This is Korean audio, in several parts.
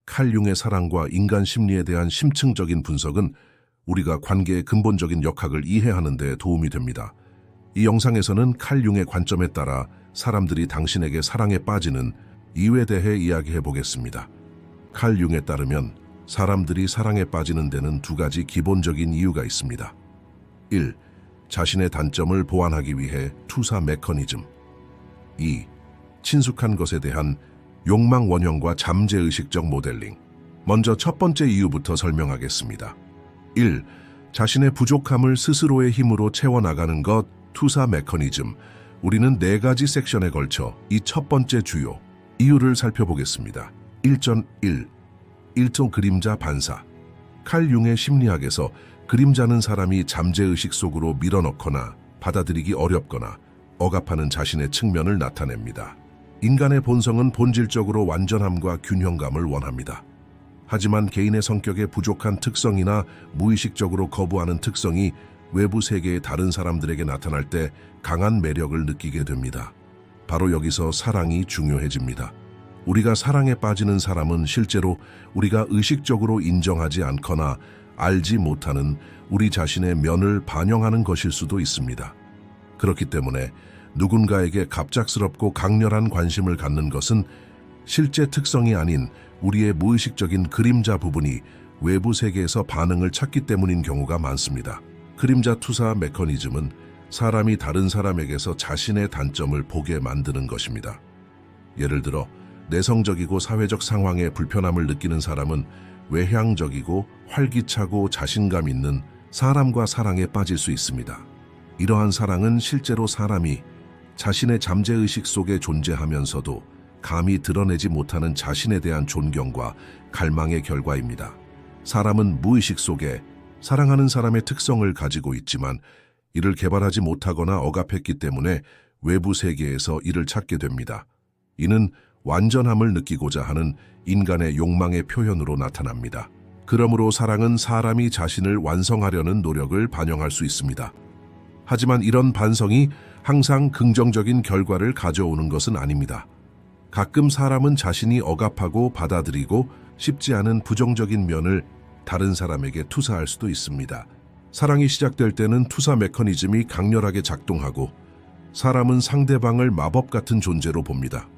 칼 융의 사랑과 인간 심리에 대한 심층적인 분석은 우리가 관계의 근본적인 역학을 이해하는 데 도움이 됩니다. 이 영상에서는 칼 융의 관점에 따라 사람들이 당신에게 사랑에 빠지는 이유에 대해 이야기해 보겠습니다. 칼 융에 따르면 사람들이 사랑에 빠지는 데는 두 가지 기본적인 이유가 있습니다. 1. 자신의 단점을 보완하기 위해 투사 메커니즘. 2. 친숙한 것에 대한 욕망 원형과 잠재의식적 모델링. 먼저 첫 번째 이유부터 설명하겠습니다. 1. 자신의 부족함을 스스로의 힘으로 채워나가는 것, 투사 메커니즘. 우리는 4가지 섹션에 걸쳐 이 첫 번째 주요 이유를 살펴보겠습니다. 1.1. 일종 그림자 반사. 칼 융의 심리학에서 그림자는 사람이 잠재의식 속으로 밀어넣거나 받아들이기 어렵거나 억압하는 자신의 측면을 나타냅니다. 인간의 본성은 본질적으로 완전함과 균형감을 원합니다. 하지만 개인의 성격의 부족한 특성이나 무의식적으로 거부하는 특성이 외부 세계의 다른 사람들에게 나타날 때 강한 매력을 느끼게 됩니다. 바로 여기서 사랑이 중요해집니다. 우리가 사랑에 빠지는 사람은 실제로 우리가 의식적으로 인정하지 않거나 알지 못하는 우리 자신의 면을 반영하는 것일 수도 있습니다. 그렇기 때문에 누군가에게 갑작스럽고 강렬한 관심을 갖는 것은 실제 특성이 아닌 우리의 무의식적인 그림자 부분이 외부 세계에서 반응을 찾기 때문인 경우가 많습니다. 그림자 투사 메커니즘은 사람이 다른 사람에게서 자신의 단점을 보게 만드는 것입니다. 예를 들어 내성적이고 사회적 상황에 불편함을 느끼는 사람은 외향적이고 활기차고 자신감 있는 사람과 사랑에 빠질 수 있습니다. 이러한 사랑은 실제로 사람이 자신의 잠재의식 속에 존재하면서도 감히 드러내지 못하는 자신에 대한 존경과 갈망의 결과입니다. 사람은 무의식 속에 사랑하는 사람의 특성을 가지고 있지만 이를 개발하지 못하거나 억압했기 때문에 외부 세계에서 이를 찾게 됩니다. 이는 완전함을 느끼고자 하는 인간의 욕망의 표현으로 나타납니다. 그러므로 사랑은 사람이 자신을 완성하려는 노력을 반영할 수 있습니다. 하지만 이런 반성이 항상 긍정적인 결과를 가져오는 것은 아닙니다. 가끔 사람은 자신이 억압하고 받아들이고 쉽지 않은 부정적인 면을 다른 사람에게 투사할 수도 있습니다. 사랑이 시작될 때는 투사 메커니즘이 강렬하게 작동하고 사람은 상대방을 마법 같은 존재로 봅니다.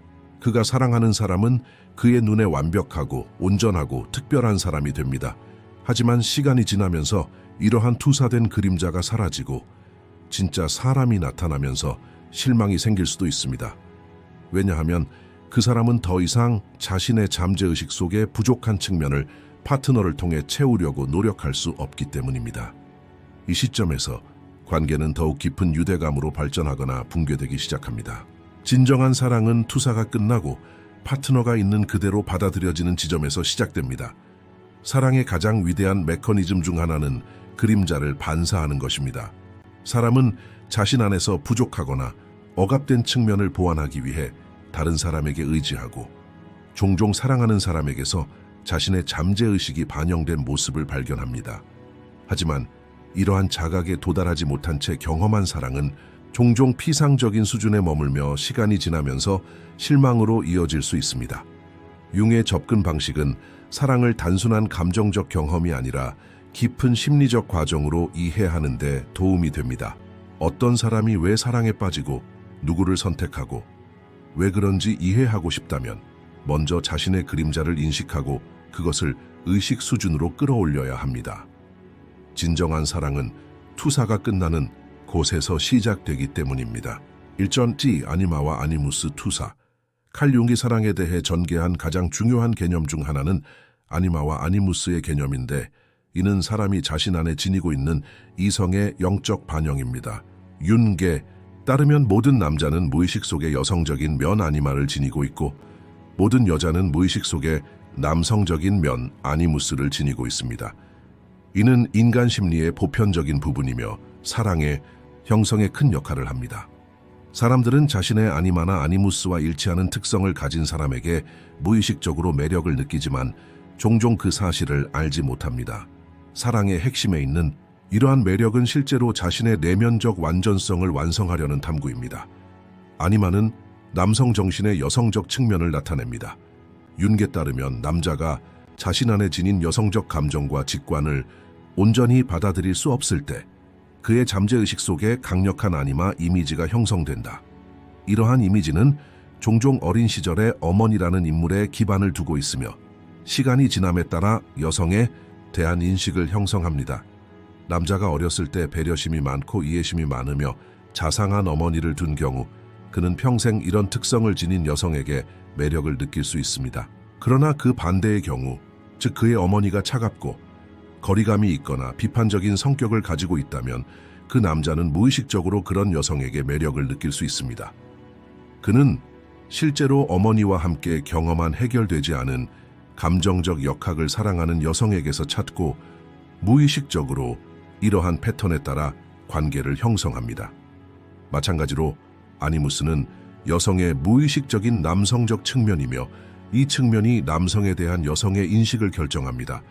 그가 사랑하는 사람은 그의 눈에 완벽하고 온전하고 특별한 사람이 됩니다. 하지만 시간이 지나면서 이러한 투사된 그림자가 사라지고 진짜 사람이 나타나면서 실망이 생길 수도 있습니다. 왜냐하면 그 사람은 더 이상 자신의 잠재의식 속의 부족한 측면을 파트너를 통해 채우려고 노력할 수 없기 때문입니다. 이 시점에서 관계는 더욱 깊은 유대감으로 발전하거나 붕괴되기 시작합니다. 진정한 사랑은 투사가 끝나고 파트너가 있는 그대로 받아들여지는 지점에서 시작됩니다. 사랑의 가장 위대한 메커니즘 중 하나는 그림자를 반사하는 것입니다. 사람은 자신 안에서 부족하거나 억압된 측면을 보완하기 위해 다른 사람에게 의지하고 종종 사랑하는 사람에게서 자신의 잠재의식이 반영된 모습을 발견합니다. 하지만 이러한 자각에 도달하지 못한 채 경험한 사랑은 종종 피상적인 수준에 머물며 시간이 지나면서 실망으로 이어질 수 있습니다. 융의 접근 방식은 사랑을 단순한 감정적 경험이 아니라 깊은 심리적 과정으로 이해하는 데 도움이 됩니다. 어떤 사람이 왜 사랑에 빠지고 누구를 선택하고 왜 그런지 이해하고 싶다면 먼저 자신의 그림자를 인식하고 그것을 의식 수준으로 끌어올려야 합니다. 진정한 사랑은 투사가 끝나는 곳에서 시작되기 때문입니다. 1.G 아니마와 아니무스 투사. 칼 융이 사랑에 대해 전개한 가장 중요한 개념 중 하나는 아니마와 아니무스의 개념인데 이는 사람이 자신 안에 지니고 있는 이성의 영적 반영입니다. 윤게 따르면 모든 남자는 무의식 속에 여성적인 면 아니마를 지니고 있고 모든 여자는 무의식 속에 남성적인 면 아니무스를 지니고 있습니다. 이는 인간 심리의 보편적인 부분이며 사랑의 형성에 큰 역할을 합니다. 사람들은 자신의 아니마나 아니무스와 일치하는 특성을 가진 사람에게 무의식적으로 매력을 느끼지만 종종 그 사실을 알지 못합니다. 사랑의 핵심에 있는 이러한 매력은 실제로 자신의 내면적 완전성을 완성하려는 탐구입니다. 아니마는 남성 정신의 여성적 측면을 나타냅니다. 윤게 따르면 남자가 자신 안에 지닌 여성적 감정과 직관을 온전히 받아들일 수 없을 때 그의 잠재의식 속에 강력한 아니마 이미지가 형성된다. 이러한 이미지는 종종 어린 시절의 어머니라는 인물에 기반을 두고 있으며 시간이 지남에 따라 여성에 대한 인식을 형성합니다. 남자가 어렸을 때 배려심이 많고 이해심이 많으며 자상한 어머니를 둔 경우 그는 평생 이런 특성을 지닌 여성에게 매력을 느낄 수 있습니다. 그러나 그 반대의 경우, 즉 그의 어머니가 차갑고 거리감이 있거나 비판적인 성격을 가지고 있다면 그 남자는 무의식적으로 그런 여성에게 매력을 느낄 수 있습니다. 그는 실제로 어머니와 함께 경험한 해결되지 않은 감정적 역학을 사랑하는 여성에게서 찾고 무의식적으로 이러한 패턴에 따라 관계를 형성합니다. 마찬가지로 아니무스는 여성의 무의식적인 남성적 측면이며 이 측면이 남성에 대한 여성의 인식을 결정합니다.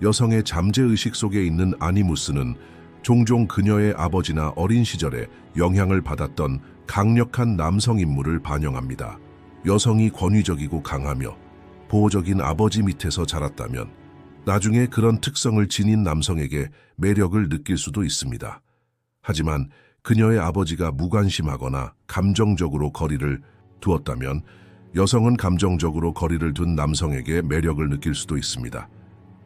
여성의 잠재의식 속에 있는 아니무스는 종종 그녀의 아버지나 어린 시절에 영향을 받았던 강력한 남성 인물을 반영합니다. 여성이 권위적이고 강하며 보호적인 아버지 밑에서 자랐다면 나중에 그런 특성을 지닌 남성에게 매력을 느낄 수도 있습니다. 하지만 그녀의 아버지가 무관심하거나 감정적으로 거리를 두었다면 여성은 감정적으로 거리를 둔 남성에게 매력을 느낄 수도 있습니다.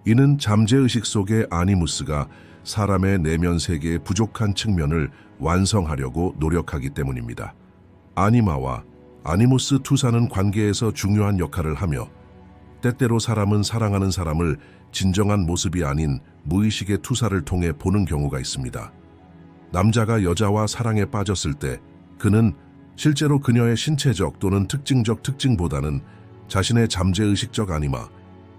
이는 잠재의식 속의 아니무스가 사람의 내면 세계의 부족한 측면을 완성하려고 노력하기 때문입니다. 아니마와 아니무스 투사는 관계에서 중요한 역할을 하며 때때로 사람은 사랑하는 사람을 진정한 모습이 아닌 무의식의 투사를 통해 보는 경우가 있습니다. 남자가 여자와 사랑에 빠졌을 때 그는 실제로 그녀의 신체적 또는 특징적 특징보다는 자신의 잠재의식적 아니마,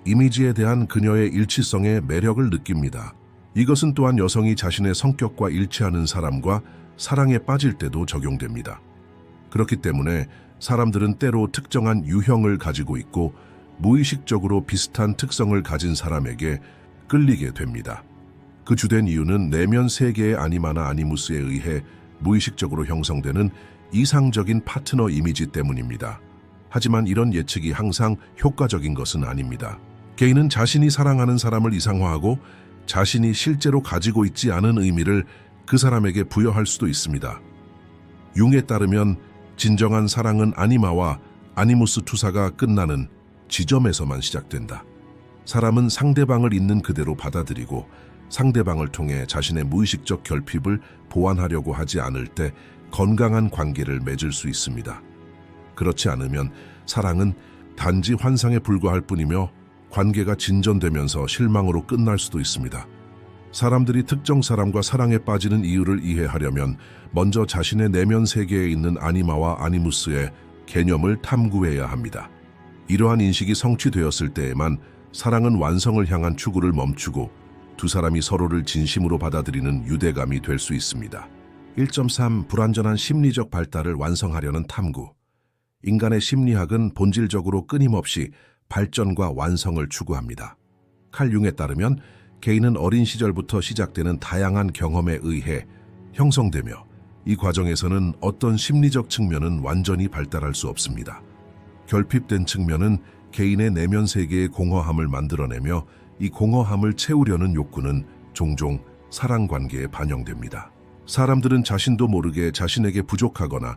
이미지에 대한 그녀의 일치성에 매력을 느낍니다. 이것은 또한 여성이 자신의 성격과 일치하는 사람과 사랑에 빠질 때도 적용됩니다. 그렇기 때문에 사람들은 때로 특정한 유형을 가지고 있고 무의식적으로 비슷한 특성을 가진 사람에게 끌리게 됩니다. 그 주된 이유는 내면 세계의 아니마나 아니무스에 의해 무의식적으로 형성되는 이상적인 파트너 이미지 때문입니다. 하지만 이런 예측이 항상 효과적인 것은 아닙니다. 개인은 자신이 사랑하는 사람을 이상화하고 자신이 실제로 가지고 있지 않은 의미를 그 사람에게 부여할 수도 있습니다. 융에 따르면 진정한 사랑은 아니마와 아니무스 투사가 끝나는 지점에서만 시작된다. 사람은 상대방을 있는 그대로 받아들이고 상대방을 통해 자신의 무의식적 결핍을 보완하려고 하지 않을 때 건강한 관계를 맺을 수 있습니다. 그렇지 않으면 사랑은 단지 환상에 불과할 뿐이며 관계가 진전되면서 실망으로 끝날 수도 있습니다. 사람들이 특정 사람과 사랑에 빠지는 이유를 이해하려면 먼저 자신의 내면 세계에 있는 아니마와 아니무스의 개념을 탐구해야 합니다. 이러한 인식이 성취되었을 때에만 사랑은 완성을 향한 추구를 멈추고 두 사람이 서로를 진심으로 받아들이는 유대감이 될 수 있습니다. 1.3 불완전한 심리적 발달을 완성하려는 탐구. 인간의 심리학은 본질적으로 끊임없이 발전과 완성을 추구합니다. 칼 융에 따르면 개인은 어린 시절부터 시작되는 다양한 경험에 의해 형성되며 이 과정에서는 어떤 심리적 측면은 완전히 발달할 수 없습니다. 결핍된 측면은 개인의 내면 세계의 공허함을 만들어내며 이 공허함을 채우려는 욕구는 종종 사랑관계에 반영됩니다. 사람들은 자신도 모르게 자신에게 부족하거나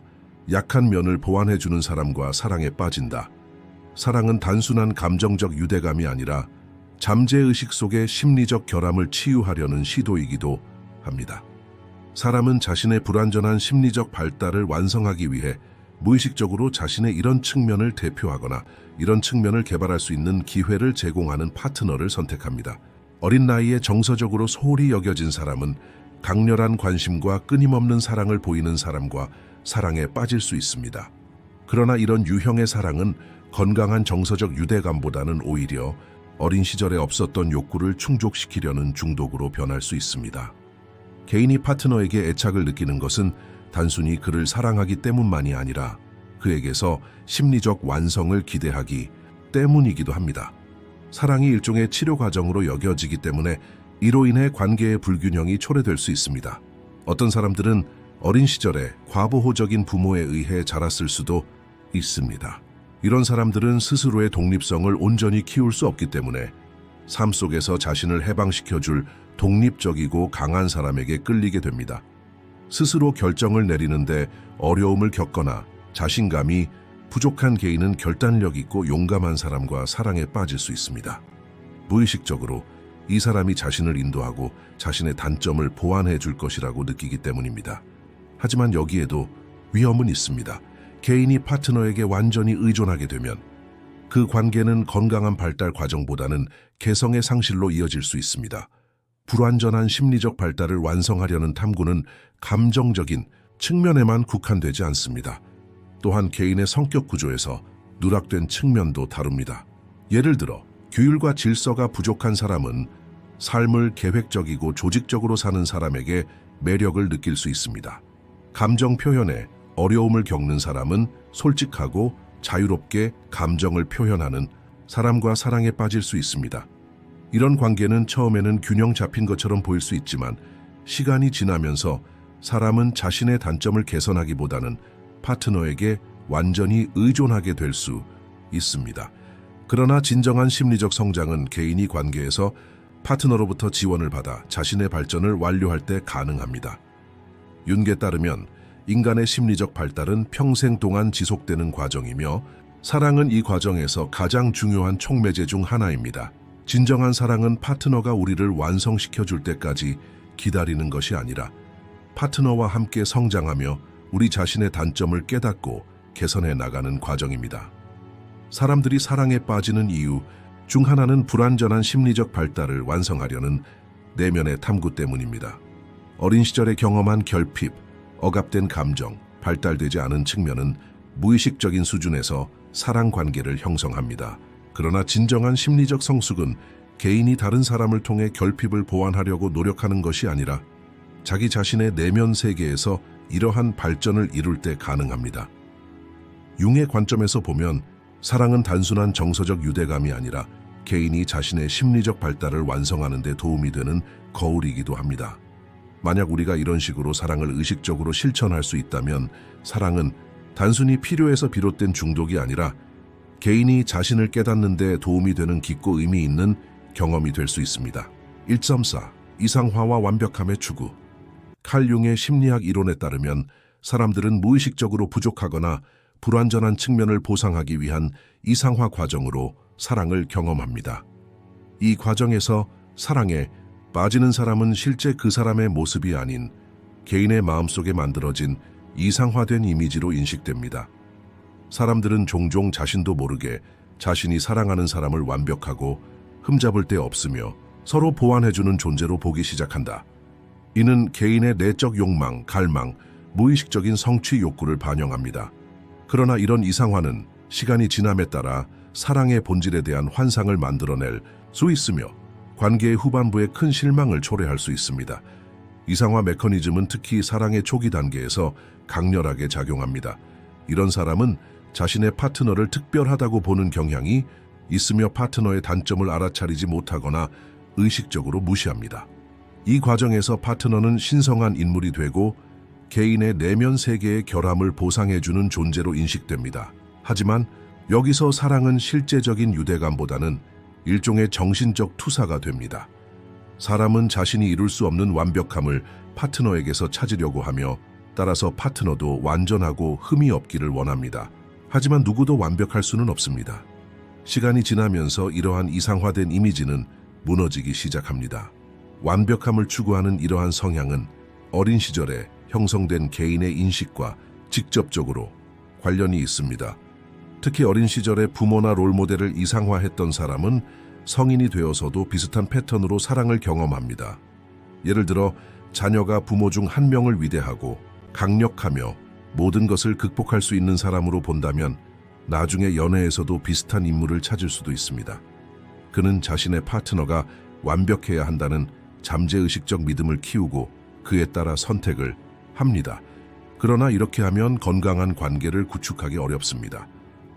약한 면을 보완해주는 사람과 사랑에 빠진다. 사랑은 단순한 감정적 유대감이 아니라 잠재의식 속의 심리적 결함을 치유하려는 시도이기도 합니다. 사람은 자신의 불완전한 심리적 발달을 완성하기 위해 무의식적으로 자신의 이런 측면을 대표하거나 이런 측면을 개발할 수 있는 기회를 제공하는 파트너를 선택합니다. 어린 나이에 정서적으로 소홀히 여겨진 사람은 강렬한 관심과 끊임없는 사랑을 보이는 사람과 사랑에 빠질 수 있습니다. 그러나 이런 유형의 사랑은 건강한 정서적 유대감보다는 오히려 어린 시절에 없었던 욕구를 충족시키려는 중독으로 변할 수 있습니다. 개인이 파트너에게 애착을 느끼는 것은 단순히 그를 사랑하기 때문만이 아니라 그에게서 심리적 완성을 기대하기 때문이기도 합니다. 사랑이 일종의 치료 과정으로 여겨지기 때문에 이로 인해 관계의 불균형이 초래될 수 있습니다. 어떤 사람들은 어린 시절에 과보호적인 부모에 의해 자랐을 수도 있습니다. 이런 사람들은 스스로의 독립성을 온전히 키울 수 없기 때문에 삶 속에서 자신을 해방시켜줄 독립적이고 강한 사람에게 끌리게 됩니다. 스스로 결정을 내리는데 어려움을 겪거나 자신감이 부족한 개인은 결단력 있고 용감한 사람과 사랑에 빠질 수 있습니다. 무의식적으로 이 사람이 자신을 인도하고 자신의 단점을 보완해 줄 것이라고 느끼기 때문입니다. 하지만 여기에도 위험은 있습니다. 개인이 파트너에게 완전히 의존하게 되면 그 관계는 건강한 발달 과정보다는 개성의 상실로 이어질 수 있습니다. 불완전한 심리적 발달을 완성하려는 탐구는 감정적인 측면에만 국한되지 않습니다. 또한 개인의 성격 구조에서 누락된 측면도 다룹니다. 예를 들어 규율과 질서가 부족한 사람은 삶을 계획적이고 조직적으로 사는 사람에게 매력을 느낄 수 있습니다. 감정 표현에 어려움을 겪는 사람은 솔직하고 자유롭게 감정을 표현하는 사람과 사랑에 빠질 수 있습니다. 이런 관계는 처음에는 균형 잡힌 것처럼 보일 수 있지만 시간이 지나면서 사람은 자신의 단점을 개선하기보다는 파트너에게 완전히 의존하게 될 수 있습니다. 그러나 진정한 심리적 성장은 개인이 관계에서 파트너로부터 지원을 받아 자신의 발전을 완료할 때 가능합니다. 윤계에 따르면 인간의 심리적 발달은 평생 동안 지속되는 과정이며 사랑은 이 과정에서 가장 중요한 촉매제 중 하나입니다. 진정한 사랑은 파트너가 우리를 완성시켜 줄 때까지 기다리는 것이 아니라 파트너와 함께 성장하며 우리 자신의 단점을 깨닫고 개선해 나가는 과정입니다. 사람들이 사랑에 빠지는 이유 중 하나는 불완전한 심리적 발달을 완성하려는 내면의 탐구 때문입니다. 어린 시절에 경험한 결핍, 억압된 감정, 발달되지 않은 측면은 무의식적인 수준에서 사랑 관계를 형성합니다. 그러나 진정한 심리적 성숙은 개인이 다른 사람을 통해 결핍을 보완하려고 노력하는 것이 아니라 자기 자신의 내면 세계에서 이러한 발전을 이룰 때 가능합니다. 융의 관점에서 보면 사랑은 단순한 정서적 유대감이 아니라 개인이 자신의 심리적 발달을 완성하는 데 도움이 되는 거울이기도 합니다. 만약 우리가 이런 식으로 사랑을 의식적으로 실천할 수 있다면 사랑은 단순히 필요해서 비롯된 중독이 아니라 개인이 자신을 깨닫는 데 도움이 되는 깊고 의미 있는 경험이 될 수 있습니다. 1.4. 이상화와 완벽함의 추구. 칼 융의 심리학 이론에 따르면 사람들은 무의식적으로 부족하거나 불완전한 측면을 보상하기 위한 이상화 과정으로 사랑을 경험합니다. 이 과정에서 사랑에 빠지는 사람은 실제 그 사람의 모습이 아닌 개인의 마음속에 만들어진 이상화된 이미지로 인식됩니다. 사람들은 종종 자신도 모르게 자신이 사랑하는 사람을 완벽하고 흠잡을 데 없으며 서로 보완해주는 존재로 보기 시작한다. 이는 개인의 내적 욕망, 갈망, 무의식적인 성취 욕구를 반영합니다. 그러나 이런 이상화는 시간이 지남에 따라 사랑의 본질에 대한 환상을 만들어낼 수 있으며 관계의 후반부에 큰 실망을 초래할 수 있습니다. 이상화 메커니즘은 특히 사랑의 초기 단계에서 강렬하게 작용합니다. 이런 사람은 자신의 파트너를 특별하다고 보는 경향이 있으며 파트너의 단점을 알아차리지 못하거나 의식적으로 무시합니다. 이 과정에서 파트너는 신성한 인물이 되고 개인의 내면 세계의 결함을 보상해주는 존재로 인식됩니다. 하지만 여기서 사랑은 실제적인 유대감보다는 일종의 정신적 투사가 됩니다. 사람은 자신이 이룰 수 없는 완벽함을 파트너에게서 찾으려고 하며 따라서 파트너도 완전하고 흠이 없기를 원합니다. 하지만 누구도 완벽할 수는 없습니다. 시간이 지나면서 이러한 이상화된 이미지는 무너지기 시작합니다. 완벽함을 추구하는 이러한 성향은 어린 시절에 형성된 개인의 인식과 직접적으로 관련이 있습니다. 특히 어린 시절에 부모나 롤모델을 이상화했던 사람은 성인이 되어서도 비슷한 패턴으로 사랑을 경험합니다. 예를 들어 자녀가 부모 중 한 명을 위대하고 강력하며 모든 것을 극복할 수 있는 사람으로 본다면 나중에 연애에서도 비슷한 인물을 찾을 수도 있습니다. 그는 자신의 파트너가 완벽해야 한다는 잠재의식적 믿음을 키우고 그에 따라 선택을 합니다. 그러나 이렇게 하면 건강한 관계를 구축하기 어렵습니다.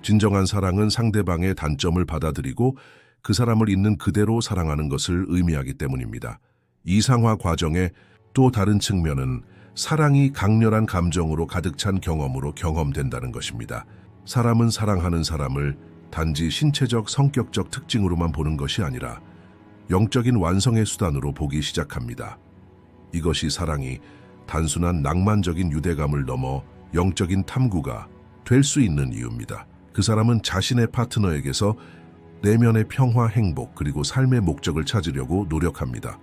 진정한 사랑은 상대방의 단점을 받아들이고 그 사람을 있는 그대로 사랑하는 것을 의미하기 때문입니다. 이상화 과정의 또 다른 측면은 사랑이 강렬한 감정으로 가득 찬 경험으로 경험된다는 것입니다. 사람은 사랑하는 사람을 단지 신체적, 성격적 특징으로만 보는 것이 아니라 영적인 완성의 수단으로 보기 시작합니다. 이것이 사랑이 단순한 낭만적인 유대감을 넘어 영적인 탐구가 될 수 있는 이유입니다. 그 사람은 자신의 파트너에게서 내면의 평화, 행복, 그리고 삶의 목적을 찾으려고 노력합니다.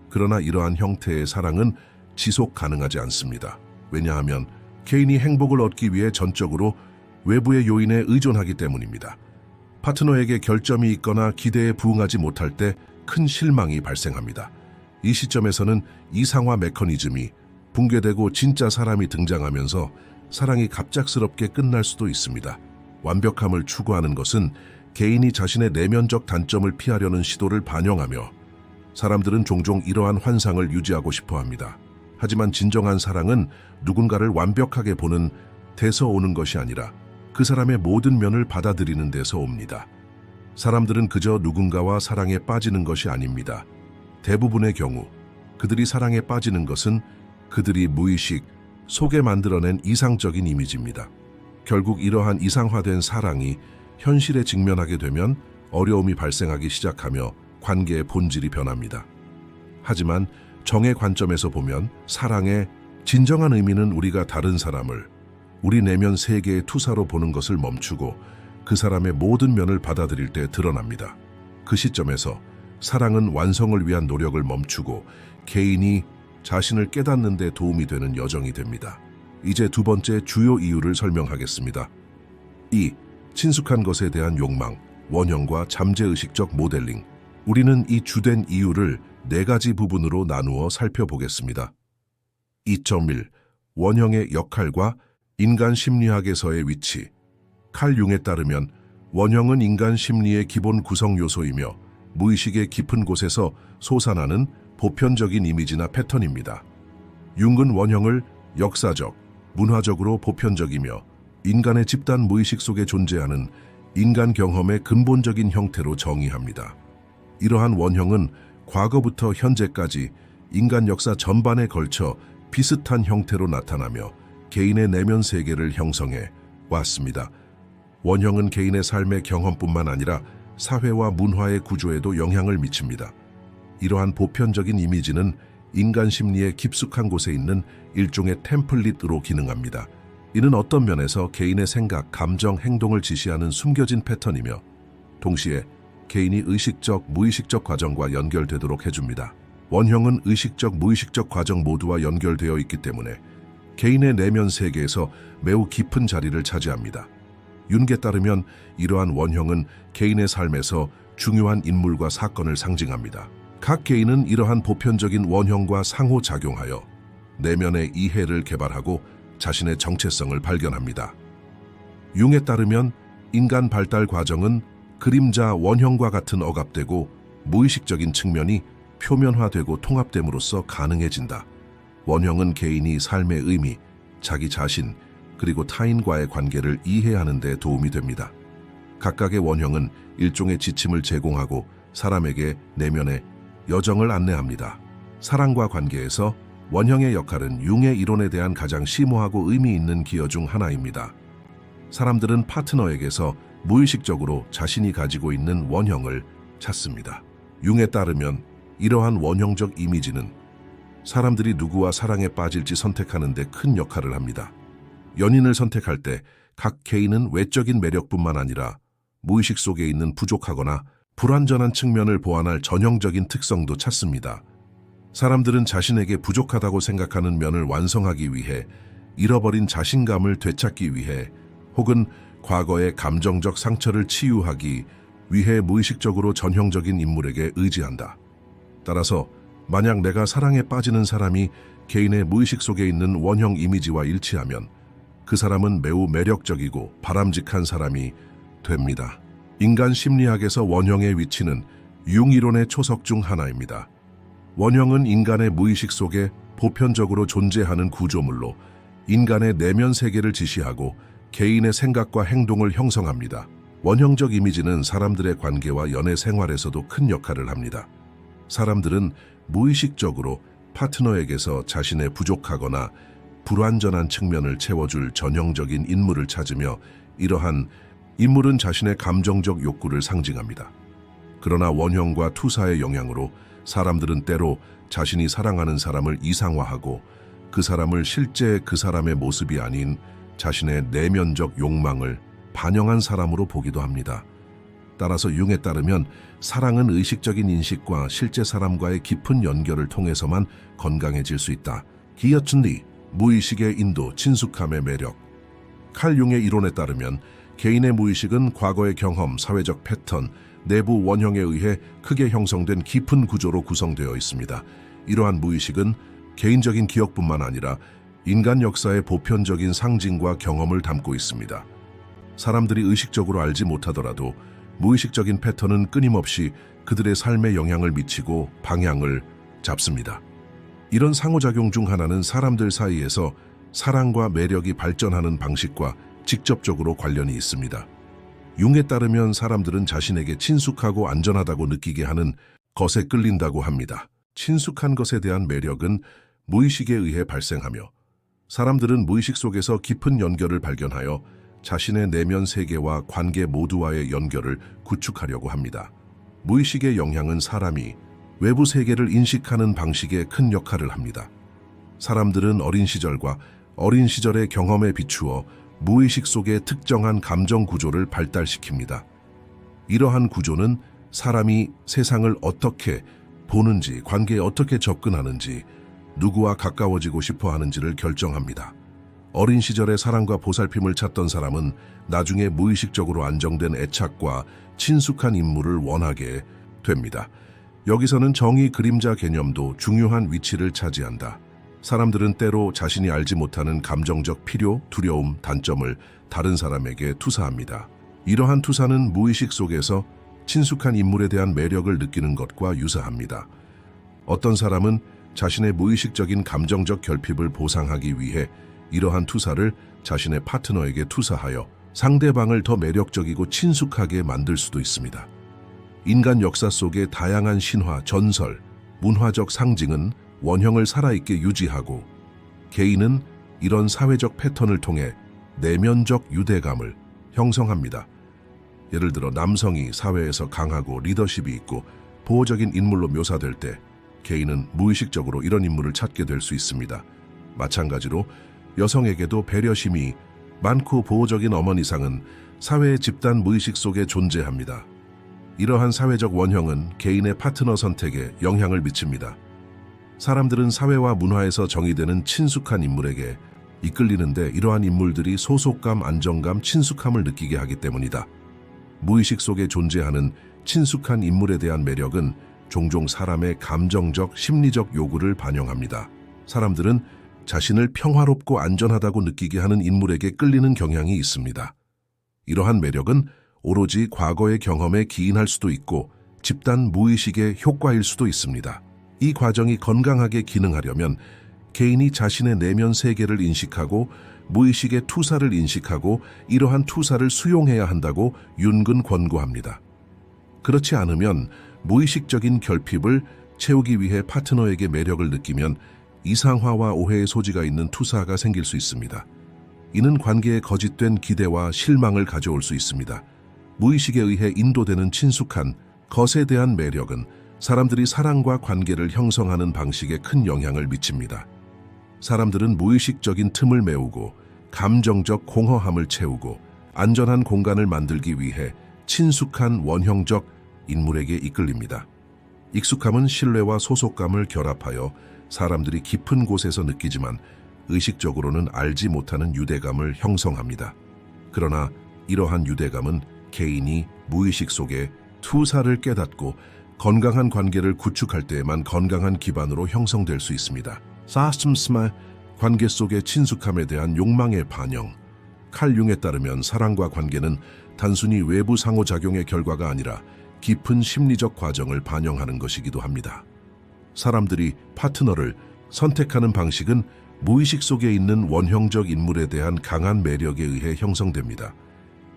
그러나 이러한 형태의 사랑은 지속 가능하지 않습니다. 왜냐하면 개인이 행복을 얻기 위해 전적으로 외부의 요인에 의존하기 때문입니다. 파트너에게 결점이 있거나 기대에 부응하지 못할 때 큰 실망이 발생합니다. 이 시점에서는 이상화 메커니즘이 붕괴되고 진짜 사람이 등장하면서 사랑이 갑작스럽게 끝날 수도 있습니다. 완벽함을 추구하는 것은 개인이 자신의 내면적 단점을 피하려는 시도를 반영하며 사람들은 종종 이러한 환상을 유지하고 싶어 합니다. 하지만 진정한 사랑은 누군가를 완벽하게 보는 데서 오는 것이 아니라 그 사람의 모든 면을 받아들이는 데서 옵니다. 사람들은 그저 누군가와 사랑에 빠지는 것이 아닙니다. 대부분의 경우 그들이 사랑에 빠지는 것은 그들이 무의식 속에 만들어낸 이상적인 이미지입니다. 결국 이러한 이상화된 사랑이 현실에 직면하게 되면 어려움이 발생하기 시작하며 관계의 본질이 변합니다. 하지만 정의 관점에서 보면 사랑의 진정한 의미는 우리가 다른 사람을 우리 내면 세계의 투사로 보는 것을 멈추고 그 사람의 모든 면을 받아들일 때 드러납니다. 그 시점에서 사랑은 완성을 위한 노력을 멈추고 개인이 자신을 깨닫는 데 도움이 되는 여정이 됩니다. 이제 두 번째 주요 이유를 설명하겠습니다. 2. 친숙한 것에 대한 욕망, 원형과 잠재의식적 모델링. 우리는 이 주된 이유를 4가지 부분으로 나누어 살펴보겠습니다. 2.1. 원형의 역할과 인간 심리학에서의 위치. 칼 융에 따르면 원형은 인간 심리의 기본 구성 요소이며 무의식의 깊은 곳에서 솟아나는 보편적인 이미지나 패턴입니다. 융은 원형을 역사적, 문화적으로 보편적이며 인간의 집단 무의식 속에 존재하는 인간 경험의 근본적인 형태로 정의합니다. 이러한 원형은 과거부터 현재까지 인간 역사 전반에 걸쳐 비슷한 형태로 나타나며 개인의 내면 세계를 형성해 왔습니다. 원형은 개인의 삶의 경험뿐만 아니라 사회와 문화의 구조에도 영향을 미칩니다. 이러한 보편적인 이미지는 인간 심리의 깊숙한 곳에 있는 일종의 템플릿으로 기능합니다. 이는 어떤 면에서 개인의 생각, 감정, 행동을 지시하는 숨겨진 패턴이며 동시에 개인이 의식적, 무의식적 과정과 연결되도록 해줍니다. 원형은 의식적, 무의식적 과정 모두와 연결되어 있기 때문에 개인의 내면 세계에서 매우 깊은 자리를 차지합니다. 윤게 따르면 이러한 원형은 개인의 삶에서 중요한 인물과 사건을 상징합니다. 각 개인은 이러한 보편적인 원형과 상호작용하여 내면의 이해를 개발하고 자신의 정체성을 발견합니다. 융에 따르면 인간 발달 과정은 그림자 원형과 같은 억압되고 무의식적인 측면이 표면화되고 통합됨으로써 가능해진다. 원형은 개인이 삶의 의미, 자기 자신, 그리고 타인과의 관계를 이해하는 데 도움이 됩니다. 각각의 원형은 일종의 지침을 제공하고 사람에게 내면의 여정을 안내합니다. 사랑과 관계에서 원형의 역할은 융의 이론에 대한 가장 심오하고 의미 있는 기여 중 하나입니다. 사람들은 파트너에게서 무의식적으로 자신이 가지고 있는 원형을 찾습니다. 융에 따르면 이러한 원형적 이미지는 사람들이 누구와 사랑에 빠질지 선택하는 데 큰 역할을 합니다. 연인을 선택할 때 각 개인은 외적인 매력뿐만 아니라 무의식 속에 있는 부족하거나 불완전한 측면을 보완할 전형적인 특성도 찾습니다. 사람들은 자신에게 부족하다고 생각하는 면을 완성하기 위해, 잃어버린 자신감을 되찾기 위해, 혹은 과거의 감정적 상처를 치유하기 위해 무의식적으로 전형적인 인물에게 의지한다. 따라서 만약 내가 사랑에 빠지는 사람이 개인의 무의식 속에 있는 원형 이미지와 일치하면 그 사람은 매우 매력적이고 바람직한 사람이 됩니다. 인간 심리학에서 원형의 위치는 융 이론의 초석 중 하나입니다. 원형은 인간의 무의식 속에 보편적으로 존재하는 구조물로 인간의 내면 세계를 지시하고 개인의 생각과 행동을 형성합니다. 원형적 이미지는 사람들의 관계와 연애 생활에서도 큰 역할을 합니다. 사람들은 무의식적으로 파트너에게서 자신의 부족하거나 불완전한 측면을 채워줄 전형적인 인물을 찾으며 이러한 인물은 자신의 감정적 욕구를 상징합니다. 그러나 원형과 투사의 영향으로 사람들은 때로 자신이 사랑하는 사람을 이상화하고 그 사람을 실제 그 사람의 모습이 아닌 자신의 내면적 욕망을 반영한 사람으로 보기도 합니다. 따라서 융에 따르면 사랑은 의식적인 인식과 실제 사람과의 깊은 연결을 통해서만 건강해질 수 있다. 기어춘리, 무의식의 인도, 친숙함의 매력. 칼 융의 이론에 따르면 개인의 무의식은 과거의 경험, 사회적 패턴, 내부 원형에 의해 크게 형성된 깊은 구조로 구성되어 있습니다. 이러한 무의식은 개인적인 기억뿐만 아니라 인간 역사의 보편적인 상징과 경험을 담고 있습니다. 사람들이 의식적으로 알지 못하더라도 무의식적인 패턴은 끊임없이 그들의 삶에 영향을 미치고 방향을 잡습니다. 이런 상호작용 중 하나는 사람들 사이에서 사랑과 매력이 발전하는 방식과 직접적으로 관련이 있습니다. 융에 따르면 사람들은 자신에게 친숙하고 안전하다고 느끼게 하는 것에 끌린다고 합니다. 친숙한 것에 대한 매력은 무의식에 의해 발생하며 사람들은 무의식 속에서 깊은 연결을 발견하여 자신의 내면 세계와 관계 모두와의 연결을 구축하려고 합니다. 무의식의 영향은 사람이 외부 세계를 인식하는 방식에 큰 역할을 합니다. 사람들은 어린 시절과 어린 시절의 경험에 비추어 무의식 속의 특정한 감정 구조를 발달시킵니다. 이러한 구조는 사람이 세상을 어떻게 보는지, 관계에 어떻게 접근하는지, 누구와 가까워지고 싶어 하는지를 결정합니다. 어린 시절의 사랑과 보살핌을 찾던 사람은 나중에 무의식적으로 안정된 애착과 친숙한 인물을 원하게 됩니다. 여기서는 정의 그림자 개념도 중요한 위치를 차지한다. 사람들은 때로 자신이 알지 못하는 감정적 필요, 두려움, 단점을 다른 사람에게 투사합니다. 이러한 투사는 무의식 속에서 친숙한 인물에 대한 매력을 느끼는 것과 유사합니다. 어떤 사람은 자신의 무의식적인 감정적 결핍을 보상하기 위해 이러한 투사를 자신의 파트너에게 투사하여 상대방을 더 매력적이고 친숙하게 만들 수도 있습니다. 인간 역사 속의 다양한 신화, 전설, 문화적 상징은 원형을 살아있게 유지하고 개인은 이런 사회적 패턴을 통해 내면적 유대감을 형성합니다. 예를 들어 남성이 사회에서 강하고 리더십이 있고 보호적인 인물로 묘사될 때 개인은 무의식적으로 이런 인물을 찾게 될 수 있습니다. 마찬가지로 여성에게도 배려심이 많고 보호적인 어머니상은 사회의 집단 무의식 속에 존재합니다. 이러한 사회적 원형은 개인의 파트너 선택에 영향을 미칩니다. 사람들은 사회와 문화에서 정의되는 친숙한 인물에게 이끌리는데 이러한 인물들이 소속감, 안정감, 친숙함을 느끼게 하기 때문이다. 무의식 속에 존재하는 친숙한 인물에 대한 매력은 종종 사람의 감정적, 심리적 요구를 반영합니다. 사람들은 자신을 평화롭고 안전하다고 느끼게 하는 인물에게 끌리는 경향이 있습니다. 이러한 매력은 오로지 과거의 경험에 기인할 수도 있고 집단 무의식의 효과일 수도 있습니다. 이 과정이 건강하게 기능하려면 개인이 자신의 내면 세계를 인식하고 무의식의 투사를 인식하고 이러한 투사를 수용해야 한다고 윤근 권고합니다. 그렇지 않으면 무의식적인 결핍을 채우기 위해 파트너에게 매력을 느끼면 이상화와 오해의 소지가 있는 투사가 생길 수 있습니다. 이는 관계에 거짓된 기대와 실망을 가져올 수 있습니다. 무의식에 의해 인도되는 친숙한 것에 대한 매력은 사람들이 사랑과 관계를 형성하는 방식에 큰 영향을 미칩니다. 사람들은 무의식적인 틈을 메우고 감정적 공허함을 채우고 안전한 공간을 만들기 위해 친숙한 원형적 인물에게 이끌립니다. 익숙함은 신뢰와 소속감을 결합하여 사람들이 깊은 곳에서 느끼지만 의식적으로는 알지 못하는 유대감을 형성합니다. 그러나 이러한 유대감은 개인이 무의식 속에 투사를 깨닫고 건강한 관계를 구축할 때에만 건강한 기반으로 형성될 수 있습니다. 사스템스마 관계 속의 친숙함에 대한 욕망의 반영. 칼 융에 따르면 사랑과 관계는 단순히 외부 상호작용의 결과가 아니라 깊은 심리적 과정을 반영하는 것이기도 합니다. 사람들이 파트너를 선택하는 방식은 무의식 속에 있는 원형적 인물에 대한 강한 매력에 의해 형성됩니다.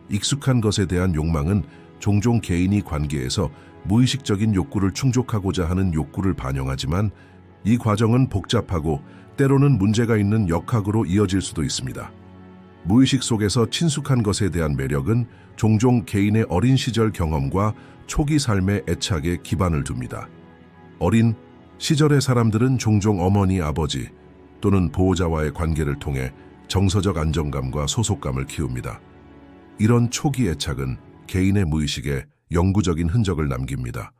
익숙한 것에 대한 욕망은 종종 개인이 관계에서 무의식적인 욕구를 충족하고자 하는 욕구를 반영하지만 이 과정은 복잡하고 때로는 문제가 있는 역학으로 이어질 수도 있습니다. 무의식 속에서 친숙한 것에 대한 매력은 종종 개인의 어린 시절 경험과 초기 삶의 애착에 기반을 둡니다. 어린 시절의 사람들은 종종 어머니, 아버지 또는 보호자와의 관계를 통해 정서적 안정감과 소속감을 키웁니다. 이런 초기 애착은 개인의 무의식에 영구적인 흔적을 남깁니다.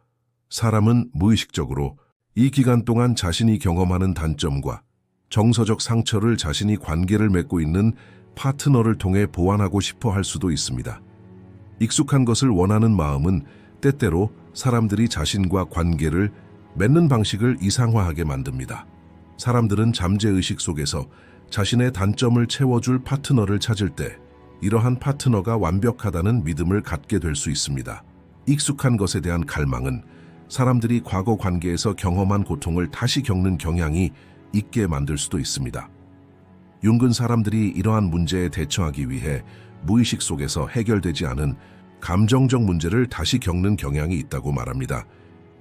사람은 무의식적으로 이 기간 동안 자신이 경험하는 단점과 정서적 상처를 자신이 관계를 맺고 있는 파트너를 통해 보완하고 싶어 할 수도 있습니다. 익숙한 것을 원하는 마음은 때때로 사람들이 자신과 관계를 맺는 방식을 이상화하게 만듭니다. 사람들은 잠재의식 속에서 자신의 단점을 채워줄 파트너를 찾을 때 이러한 파트너가 완벽하다는 믿음을 갖게 될 수 있습니다. 익숙한 것에 대한 갈망은 사람들이 과거 관계에서 경험한 고통을 다시 겪는 경향이 있게 만들 수도 있습니다. 융은 사람들이 이러한 문제에 대처하기 위해 무의식 속에서 해결되지 않은 감정적 문제를 다시 겪는 경향이 있다고 말합니다.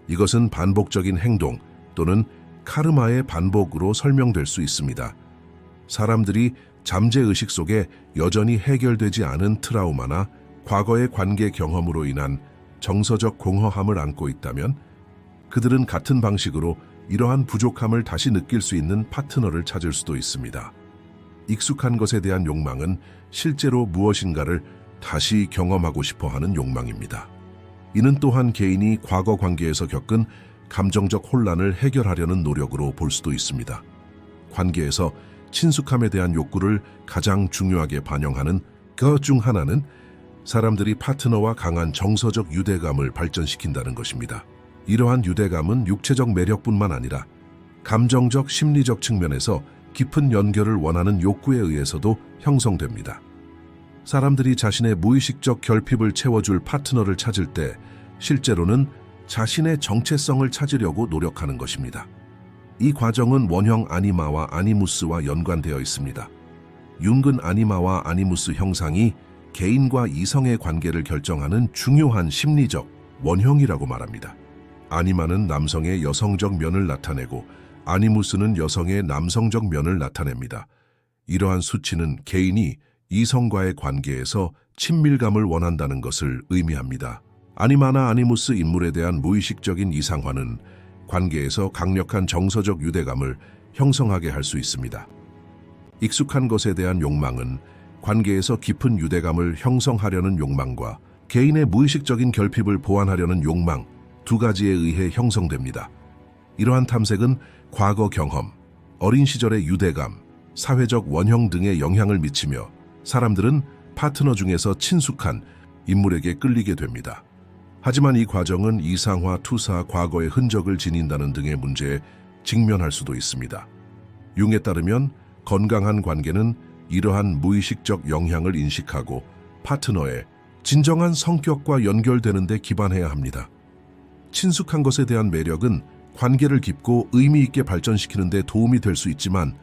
이것은 반복적인 행동 또는 카르마의 반복으로 설명될 수 있습니다. 사람들이 잠재의식 속에 여전히 해결되지 않은 트라우마나 과거의 관계 경험으로 인한 정서적 공허함을 안고 있다면 그들은 같은 방식으로 이러한 부족함을 다시 느낄 수 있는 파트너를 찾을 수도 있습니다. 익숙한 것에 대한 욕망은 실제로 무엇인가를 다시 경험하고 싶어 하는 욕망입니다. 이는 또한 개인이 과거 관계에서 겪은 감정적 혼란을 해결하려는 노력으로 볼 수도 있습니다. 관계에서 친숙함에 대한 욕구를 가장 중요하게 반영하는 것 중 하나는 사람들이 파트너와 강한 정서적 유대감을 발전시킨다는 것입니다. 이러한 유대감은 육체적 매력뿐만 아니라 감정적, 심리적 측면에서 깊은 연결을 원하는 욕구에 의해서도 형성됩니다. 사람들이 자신의 무의식적 결핍을 채워줄 파트너를 찾을 때 실제로는 자신의 정체성을 찾으려고 노력하는 것입니다. 이 과정은 원형 아니마와 아니무스와 연관되어 있습니다. 융은 아니마와 아니무스 형상이 개인과 이성의 관계를 결정하는 중요한 심리적 원형이라고 말합니다. 아니마는 남성의 여성적 면을 나타내고 아니무스는 여성의 남성적 면을 나타냅니다. 이러한 수치는 개인이 이성과의 관계에서 친밀감을 원한다는 것을 의미합니다. 아니마나 아니무스 인물에 대한 무의식적인 이상화는 관계에서 강력한 정서적 유대감을 형성하게 할 수 있습니다. 익숙한 것에 대한 욕망은 관계에서 깊은 유대감을 형성하려는 욕망과 개인의 무의식적인 결핍을 보완하려는 욕망 두 가지에 의해 형성됩니다. 이러한 탐색은 과거 경험, 어린 시절의 유대감, 사회적 원형 등에 영향을 미치며 사람들은 파트너 중에서 친숙한 인물에게 끌리게 됩니다. 하지만 이 과정은 이상화, 투사, 과거의 흔적을 지닌다는 등의 문제에 직면할 수도 있습니다. 융에 따르면 건강한 관계는 이러한 무의식적 영향을 인식하고 파트너의 진정한 성격과 연결되는 데 기반해야 합니다. 친숙한 것에 대한 매력은 관계를 깊고 의미 있게 발전시키는 데 도움이 될 수 있지만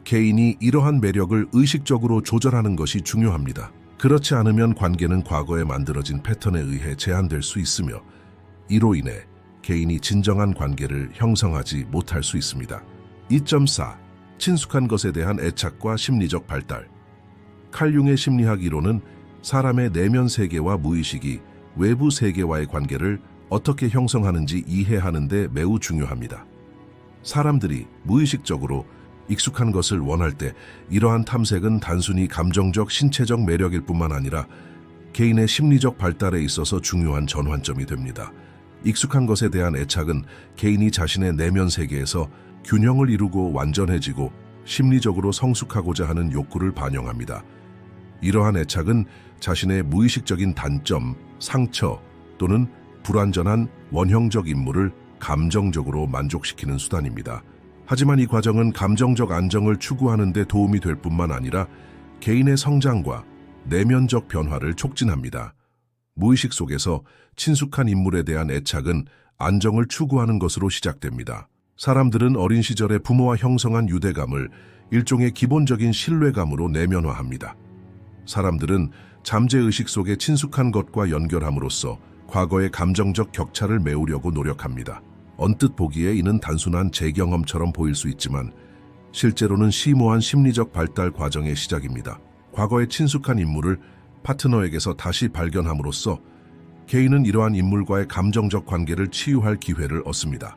개인이 이러한 매력을 의식적으로 조절하는 것이 중요합니다. 그렇지 않으면 관계는 과거에 만들어진 패턴에 의해 제한될 수 있으며 이로 인해 개인이 진정한 관계를 형성하지 못할 수 있습니다. 2.4. 친숙한 것에 대한 애착과 심리적 발달. 칼융의 심리학 이론은 사람의 내면 세계와 무의식이 외부 세계와의 관계를 어떻게 형성하는지 이해하는 데 매우 중요합니다. 사람들이 무의식적으로 익숙한 것을 원할 때 이러한 탐색은 단순히 감정적, 신체적 매력일 뿐만 아니라 개인의 심리적 발달에 있어서 중요한 전환점이 됩니다. 익숙한 것에 대한 애착은 개인이 자신의 내면 세계에서 균형을 이루고 완전해지고 심리적으로 성숙하고자 하는 욕구를 반영합니다. 이러한 애착은 자신의 무의식적인 단점, 상처 또는 불완전한 원형적 인물을 감정적으로 만족시키는 수단입니다. 하지만 이 과정은 감정적 안정을 추구하는 데 도움이 될 뿐만 아니라 개인의 성장과 내면적 변화를 촉진합니다. 무의식 속에서 친숙한 인물에 대한 애착은 안정을 추구하는 것으로 시작됩니다. 사람들은 어린 시절에 부모와 형성한 유대감을 일종의 기본적인 신뢰감으로 내면화합니다. 사람들은 잠재의식 속에 친숙한 것과 연결함으로써 과거의 감정적 격차를 메우려고 노력합니다. 언뜻 보기에 이는 단순한 재경험처럼 보일 수 있지만 실제로는 심오한 심리적 발달 과정의 시작입니다. 과거의 친숙한 인물을 파트너에게서 다시 발견함으로써 개인은 이러한 인물과의 감정적 관계를 치유할 기회를 얻습니다.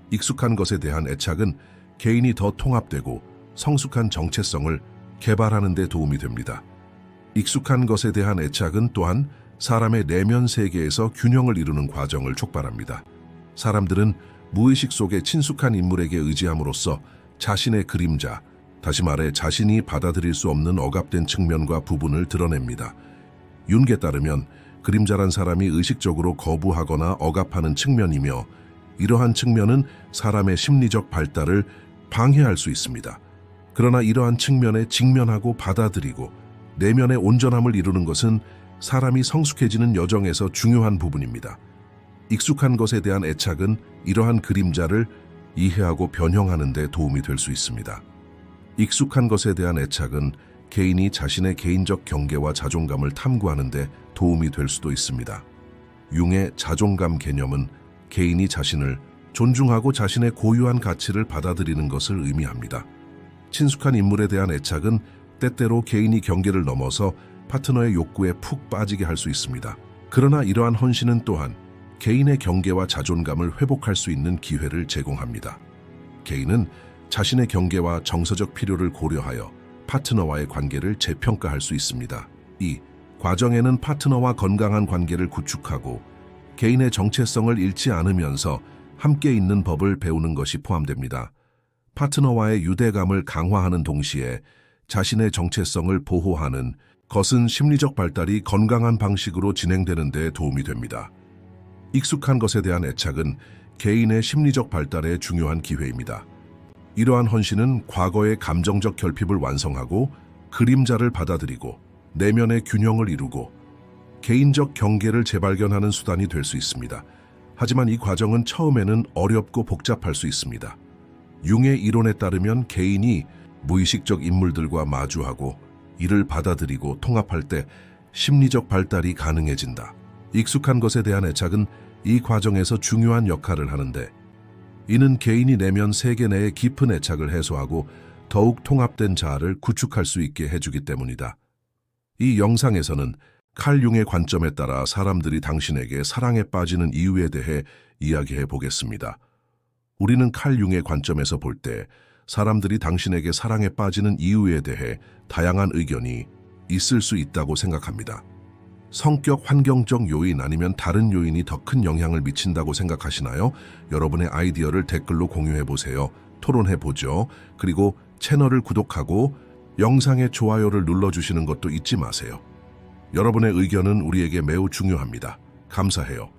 익숙한 것에 대한 애착은 개인이 더 통합되고 성숙한 정체성을 개발하는 데 도움이 됩니다. 익숙한 것에 대한 애착은 또한 사람의 내면 세계에서 균형을 이루는 과정을 촉발합니다. 사람들은 무의식 속의 친숙한 인물에게 의지함으로써 자신의 그림자, 다시 말해 자신이 받아들일 수 없는 억압된 측면과 부분을 드러냅니다. 윤게 따르면 그림자란 사람이 의식적으로 거부하거나 억압하는 측면이며, 이러한 측면은 사람의 심리적 발달을 방해할 수 있습니다. 그러나 이러한 측면에 직면하고 받아들이고 내면의 온전함을 이루는 것은 사람이 성숙해지는 여정에서 중요한 부분입니다. 익숙한 것에 대한 애착은 이러한 그림자를 이해하고 변형하는 데 도움이 될 수 있습니다. 익숙한 것에 대한 애착은 개인이 자신의 개인적 경계와 자존감을 탐구하는 데 도움이 될 수도 있습니다. 융의 자존감 개념은 개인이 자신을 존중하고 자신의 고유한 가치를 받아들이는 것을 의미합니다. 친숙한 인물에 대한 애착은 때때로 개인이 경계를 넘어서 파트너의 욕구에 푹 빠지게 할 수 있습니다. 그러나 이러한 헌신은 또한 개인의 경계와 자존감을 회복할 수 있는 기회를 제공합니다. 개인은 자신의 경계와 정서적 필요를 고려하여 파트너와의 관계를 재평가할 수 있습니다. 이 과정에는 파트너와 건강한 관계를 구축하고 개인의 정체성을 잃지 않으면서 함께 있는 법을 배우는 것이 포함됩니다. 파트너와의 유대감을 강화하는 동시에 자신의 정체성을 보호하는 것은 심리적 발달이 건강한 방식으로 진행되는 데 도움이 됩니다. 익숙한 것에 대한 애착은 개인의 심리적 발달에 중요한 기회입니다. 이러한 헌신은 과거의 감정적 결핍을 완성하고 그림자를 받아들이고 내면의 균형을 이루고 개인적 경계를 재발견하는 수단이 될 수 있습니다. 하지만 이 과정은 처음에는 어렵고 복잡할 수 있습니다. 융의 이론에 따르면 개인이 무의식적 인물들과 마주하고 이를 받아들이고 통합할 때 심리적 발달이 가능해진다. 익숙한 것에 대한 애착은 이 과정에서 중요한 역할을 하는데, 이는 개인이 내면 세계 내에 깊은 애착을 해소하고 더욱 통합된 자아를 구축할 수 있게 해주기 때문이다. 이 영상에서는 칼 융의 관점에 따라 사람들이 당신에게 사랑에 빠지는 이유에 대해 이야기해 보겠습니다. 우리는 칼 융의 관점에서 볼 때 사람들이 당신에게 사랑에 빠지는 이유에 대해 다양한 의견이 있을 수 있다고 생각합니다. 성격, 환경적 요인 아니면 다른 요인이 더 큰 영향을 미친다고 생각하시나요? 여러분의 아이디어를 댓글로 공유해 보세요. 토론해 보죠. 그리고 채널을 구독하고 영상에 좋아요를 눌러주시는 것도 잊지 마세요. 여러분의 의견은 우리에게 매우 중요합니다. 감사해요.